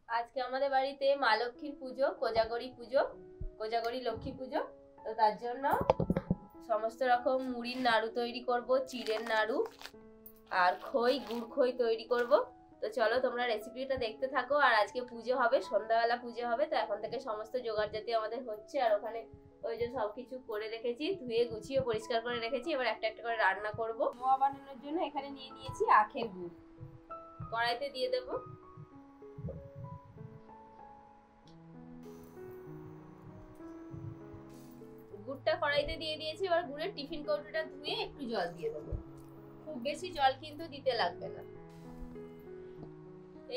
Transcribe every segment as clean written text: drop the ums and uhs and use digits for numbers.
আজকে আমাদের বাড়িতে মা লক্ষ্মীর পুজো, কোজাগরি লক্ষ্মী পুজো। তো তার জন্য সমস্ত রকম মুড়ির নাড়ু তৈরি করব, চিড়ের নাড়ু আর গুড় খই তৈরি করব। তো চলো তোমরা রেসিপিটা দেখতে থাকো। আর আজকে পুজো হবে, সন্ধ্যাবেলা পুজো হবে, তো এখন থেকে সমস্ত জোগাড় জাতি আমাদের হচ্ছে। আর ওখানে ওই যে সবকিছু করে রেখেছি, ধুয়ে গুছিয়ে পরিষ্কার করে রেখেছি। এবার একটা একটা করে রান্না করব। মোয়া বানানোর জন্য এখানে নিয়ে নিয়েছি আখের গুড়, কড়াইতে দিয়ে দেবো। গুড়টা কড়াইতে দিয়ে দিয়েছি। এবার গুড়ের টিফিন কৌটোটা ধুয়ে একটু জল দিয়ে দেবো। খুব বেশি জল কিন্তু দিতে লাগবে না।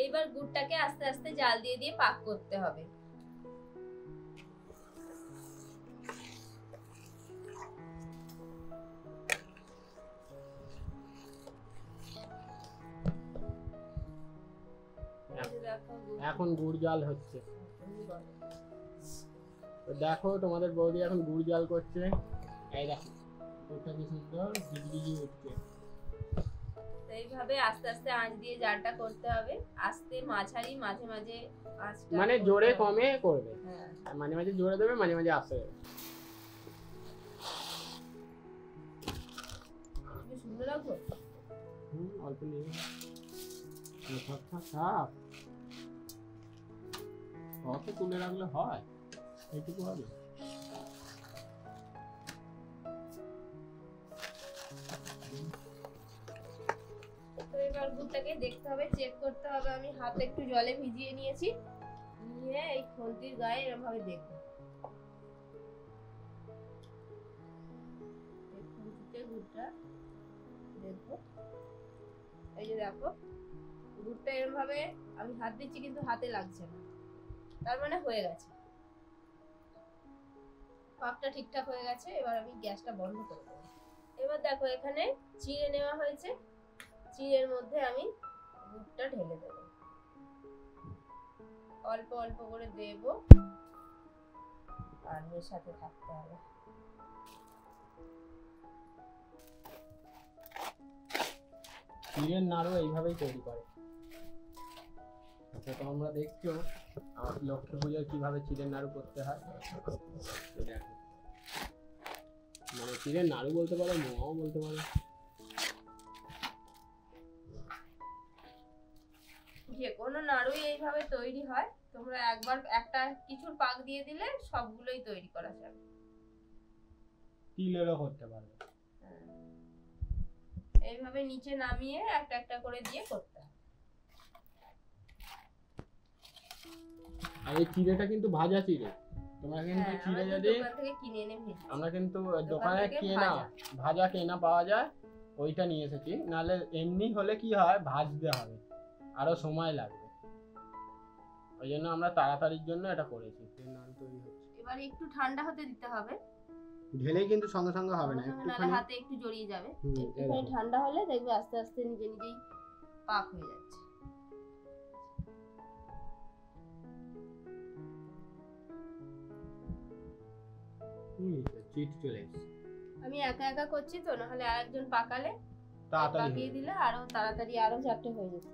এইবার গুড়টাকে আস্তে আস্তে জাল দিয়ে দিয়ে পাক করতে হবে। এখন গুড় জাল হচ্ছে। দেখো তোমাদের বৌদি এখন গুড় জাল করছে। এই দেখো গুড়টা কি সুন্দর জিগজিগি উঠছে। এইভাবে আস্তে আস্তে আঁচ দিয়ে জালটা করতে হবে। আস্তে মাঝারি, মাঝে মাঝে আঁচটা মানে জোরে কমে করবে। হ্যাঁ, মাঝে মাঝে জোরে দেবে, মাঝে মাঝে আস্তে দেবে। কি সুন্দর লাগবে। অল্প নিয়ে থাক অত তুলে রাখলে হয়, এইটুকু হবে। এবার গুড়টাকে দেখতে হবে, চেক করতে হবে। আমি হাতে একটু জলে ভিজিয়ে নিয়েছি, নিয়ে এই খন্তির গায়ে এরকম ভাবে দেখবো। গুড়টা দেখবো, এই যে দেখো গুড়টা এরকম ভাবে আমি হাত দিচ্ছি কিন্তু হাতে লাগছে না, তার মানে হয়ে গেছে, পাকটা ঠিকঠাক হয়ে গেছে। এবার আমি গ্যাসটা বন্ধ করে দেবো। এবার দেখো এখানে চিড়ে নেওয়া হয়েছে, চিড়ের মধ্যে আমি গুড়টা ঢেলে দেব। অল্প অল্প করে দেব আর মেশাতে থাকতে হবে। চিড়ের নাড়ু এইভাবেই তৈরি করে। আচ্ছা, তো আমরা দেখছো লক্ষ্মী পুজোর কিভাবে চিড়ের নাড়ু করতে হয়। দেখো, মানে চিড়ের নাড়ু বলতে পারো, মোয়াও বলতে পারো। যে কোনো নাড়ুই এইভাবে তৈরি হয়। তোমরা একবার একটা কিছুর পাক দিয়ে দিলে সবগুলোই তৈরি করা যাবে। তিলেরও করতে পারবে। এইভাবে নিচে নামিয়ে একটা একটা করে দিয়ে করতে হবে। আর এই চিড়েটা কিন্তু ভাজা চিড়ে। তোমরা কিন্তু চিড়ে যদি দোকান থেকে কিনে এনে ভেজে, আমরা কিন্তু দোকানে কেনা ভাজা কেনা পাওয়া যায়, ওইটা নিয়ে এসেছি। নাহলে এমনি হলে কি হয়, ভাজতে হবে, আরো সময় লাগবে। ওই জন্য আমরা তাড়াতাড়ির জন্য এটা করেছি। নাড়ু তৈরি হচ্ছে। এবার একটু ঠান্ডা হতে দিতে হবে। ঢেলেই কিন্তু সঙ্গে সঙ্গে হবে না, একটুখানি হাতে একটু জড়িয়ে যাবে। একটুখানি ঠান্ডা হলে দেখবে আস্তে আস্তে নিজে নিজেই পাক হয়ে যাচ্ছে। চিট চলে এসেছে। আমি একা একা করছি তো, না হলে আরেকজন পাকালে তাড়াতাড়ি পাকিয়ে দিলে আরো তাড়াতাড়ি আরো চারটে হয়ে যেত।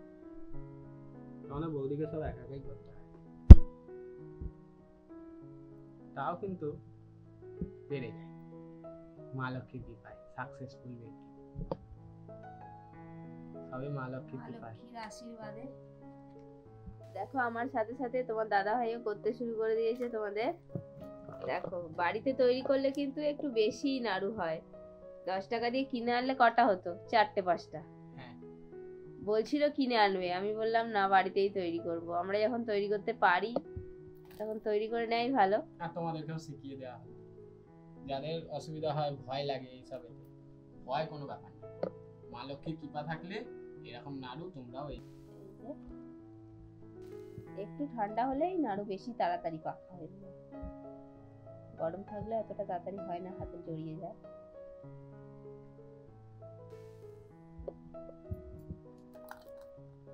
মানে বৌদিকে সব একা একাই করতে হয়, তাও কিন্তু পেরে যায়। মা লক্ষ্মীর কৃপায় সাকসেসফুল ব্যক্তি, সবই মা লক্ষ্মীর কৃপায়, লক্ষ্মীর আশীর্বাদে। দেখো আমার সাথে সাথে তোমার দাদা ভাইও করতে শুরু করে দিয়েছে তোমাদের। দেখো বাড়িতে তৈরি করলে কিন্তু একটু বেশি নাড়ু হয়। 10 টাকা দিয়ে কিনে আনলে কটা হতো? 4টে 5টা। বলছিল কিনে আনবে, আমি বললাম না, বাড়িতেই তৈরি করব। আমরা যখন তৈরি করতে পারি তখন তৈরি করে নেই ভালো। আর তোমাদেরকেও শিখিয়ে দেওয়া হয়। যাদের অসুবিধা হয়, ভয় লাগে এইসবে, ভয় কোনো ব্যাপার না। মা লক্ষ্মীর কৃপা থাকলে এরকম নাড়ু তোমরাও একটু ঠান্ডা হলেই নাড়ু বেশি তাড়াতাড়ি পাকা হয়ে যায়। গরম থাকলে অতটা তাড়াতাড়ি হয় না, হাতে জড়িয়ে যায়।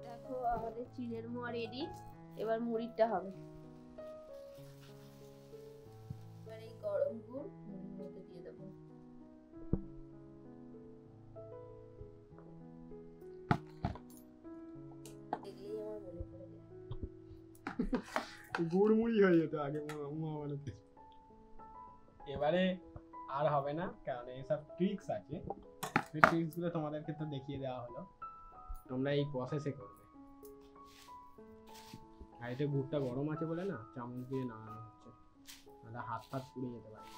দেখো আমাদের চিড়ের মোয়া রেডি। এবার মুড়িটা হবে। এবার এই গরম গুড় মুড়ির মধ্যে দিয়ে দেবো। দেখলেই আমার মনে পড়ে যায়। গুড়মুড়ি হয়ে যেত আগে মোয়া বানাতে। এবারে আর হবে না, কারণ এইসব ট্রিক্স আছে, সেই ট্রিক্স গুলো তোমাদেরকে তো দেখিয়ে দেওয়া হলো, তোমরা এই প্রসেসে করবে। আর এতে গুড়টা গরম আছে বলে না চামচ দিয়ে নাড়ানো হচ্ছে, তাহলে হাত ফাত পুড়ে যেতে পারে।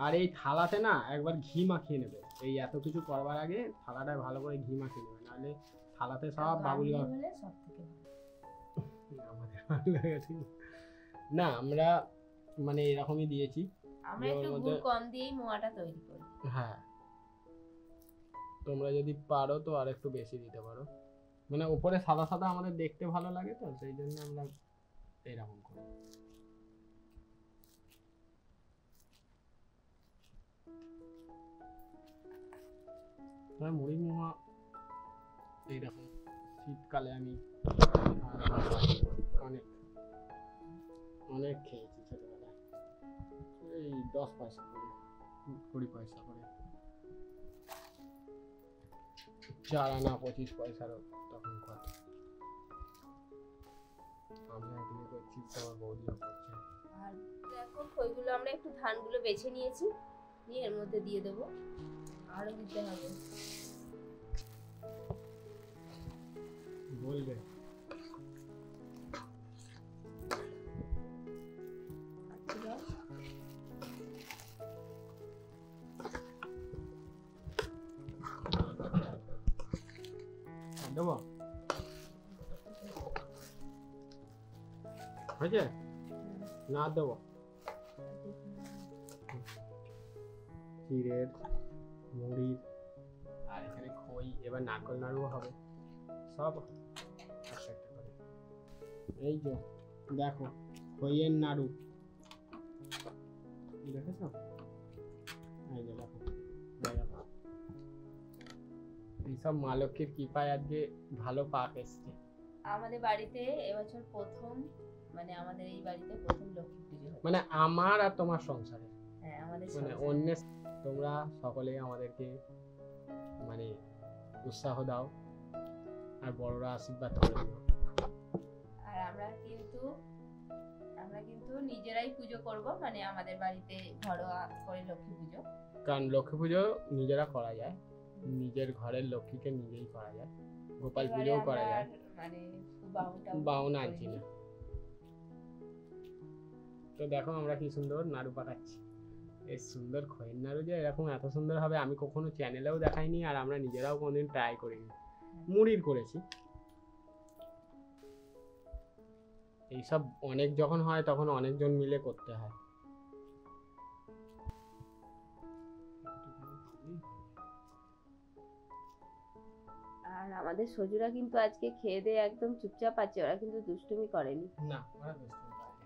আর এই থালাতে না একবার ঘি মাখিয়ে নেবে, এই এত কিছু করবার আগে থালাটায় ভালো করে ঘি মাখিয়ে নেবে, নাহলে থালাতে সব বাবুল গাম। আমাদের ভালো লাগছে না, আমরা মানে এরকমই দিয়েছি। আমরা একটু গুড় কম দিয়েই মোয়াটা তৈরি করি। হ্যাঁ, তোমরা যদি পারো তো আর একটু বেশি দিতে পারো, মানে উপরে সাদা সাদা আমাদের দেখতে ভালো লাগে তো, সেই জন্য আমরা এরকম করি। মুড়ি মোয়া এইরকম শীতকালে আমি অনেক অনেক খেয়েছি ছোটবেলায়, এই 10 পয়সা করে 20 পয়সা করে, 4 আনা 25 পয়সারও তখন কত। আমি একদিনে করছি, তোমার বৌদিও করছে। আর দেখো খইগুলো আমরা একটু ধানগুলো বেছে নিয়েছি, নিয়ে এর মধ্যে দিয়ে দেবো, আরো দিতে হবে। বলবে দেবো, হয়েছে না দেবো? চিড়ের, মুড়ির, আর এখানে খই, এবার নারকেল নাড়ুও হবে, সব একসাথে করে। এই যে দেখো খইয়ের নাড়ু, দেখেছ? এই যে দেখো, এইসব মা লক্ষ্মীর কৃপায় আজকে ভালো পাক এসছে। আমাদের বাড়িতে এবছর প্রথম, মানে আমাদের এই বাড়িতে প্রথম লক্ষ্মী পুজো হচ্ছে। মানে আমার আর তোমার সংসারে, হ্যাঁ আমাদের মানে সংসারে। অন্য তোমরা সকলে আমাদেরকে মানে উৎসাহ দাও আর বড়রা আশীর্বাদ করে দিও। আর আমরা কিন্তু নিজেরাই পুজো করব, মানে আমাদের বাড়িতে ঘরোয়া করে লক্ষ্মী পুজো। কারণ লক্ষ্মী পুজো নিজেরা করা যায়, নিজের ঘরের লক্ষ্মীকে নিজেই করা যায়, গোপাল পুজোও করা যায়, মানে বাউন আনছি না। তো দেখো আমরা কি সুন্দর নাড়ু পাকাচ্ছি, এই সুন্দর খয়ের নাড়ু যে এরকম এত সুন্দর হবে আমি কখনো চ্যানেলেও দেখাইনি, আর আমরা নিজেরাও কোনোদিন ট্রাই করিনি। মুড়ির করেছি, এইসব অনেক যখন হয় তখন অনেকজন মিলে করতে হয়। আর আমাদের সজুরা কিন্তু আজকে খেয়ে দিয়ে একদম চুপচাপ আছে, ওরা কিন্তু দুষ্টুমি করেনি। না ওরা দুষ্টুমি করেনি,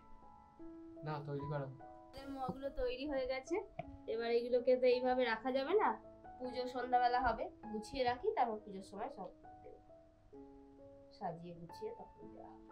না তৈরি করো। আমাদের মোয়াগুলো তৈরি হয়ে গেছে, এবার এগুলোকে তো এইভাবে রাখা যাবে না, পুজো সন্ধ্যাবেলা হবে, গুছিয়ে রাখি, তারপর পুজোর সময় সব সাজিয়ে গুছিয়ে তখন দেওয়া হবে।